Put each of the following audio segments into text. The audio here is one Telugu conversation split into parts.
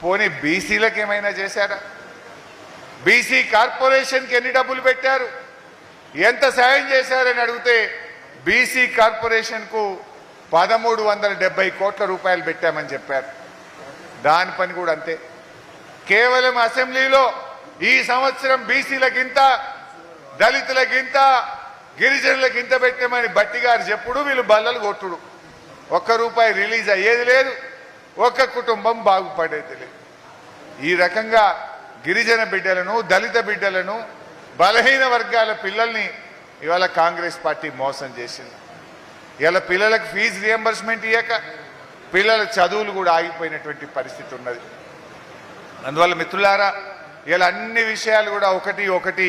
పోనీ బీసీలకు ఏమైనా చేశారా? బీసీ కార్పొరేషన్కి ఎన్ని డబ్బులు పెట్టారు, ఎంత సాయం చేశారని అడిగితే బీసీ కార్పొరేషన్కు 1370 కోట్ల రూపాయలు పెట్టామని చెప్పారు. దాని పని కూడా అంతే. కేవలం అసెంబ్లీలో ఈ సంవత్సరం బీసీలకింత, దళితులకింత, గిరిజనులకింత పెట్టామని బట్టి గారు చెప్పుడు వీళ్ళు బల్లలు కొట్టుడు. ₹1 రిలీజ్ అయ్యేది లేదు, ఒక్క కుటుంబం బాగుపడేది లేదు. ఈ రకంగా గిరిజన బిడ్డలను, దళిత బిడ్డలను, బలహీన వర్గాల పిల్లల్ని ఇవాళ కాంగ్రెస్ పార్టీ మోసం చేసింది. ఇవాళ పిల్లలకు ఫీజు రియంబర్స్మెంట్ ఇయ్యక పిల్లల చదువులు కూడా ఆగిపోయినటువంటి పరిస్థితి ఉన్నది. అందువల్ల మిత్రులారా, ఇవాళ అన్ని విషయాలు కూడా ఒకటి ఒకటి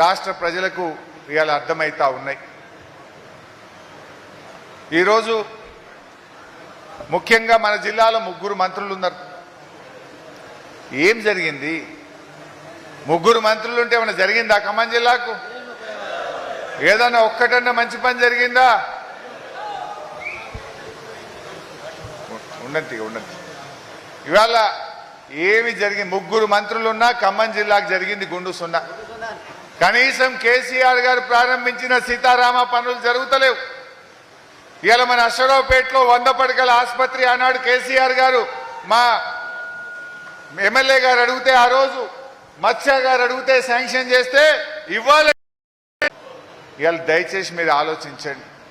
రాష్ట్ర ప్రజలకు ఇవాళ అర్థమవుతా ఉన్నాయి. ఈరోజు ముఖ్యంగా మన జిల్లాలో 3 మంత్రులు ఉన్నారు. ఏం జరిగింది? 3 మంత్రులు ఉంటే ఏమైనా జరిగిందా? ఖమ్మం జిల్లాకు ఏదన్నా ఒక్కటన్నా మంచి పని జరిగిందా? ఉన్నది. ఇవాళ ఏమి జరిగింది? 3 మంత్రులున్నా ఖమ్మం జిల్లాకు జరిగింది గుండు సున్నా. కనీసం కేసీఆర్ గారు ప్రారంభించిన సీతారామ పనులు జరుగుతలేవు. ఇవాళ మన అశ్వరావుపేటలో 100 పడకల ఆసుపత్రి ఆనాడు కేసీఆర్ గారు మా ఎమ్మెల్యే గారు అడిగితే, ఆ రోజు మత్స్య గారు అడిగితే శాంక్షన్ చేస్తే ఇవ్వాలి. ఇవాళ దయచేసి మీరు ఆలోచించండి.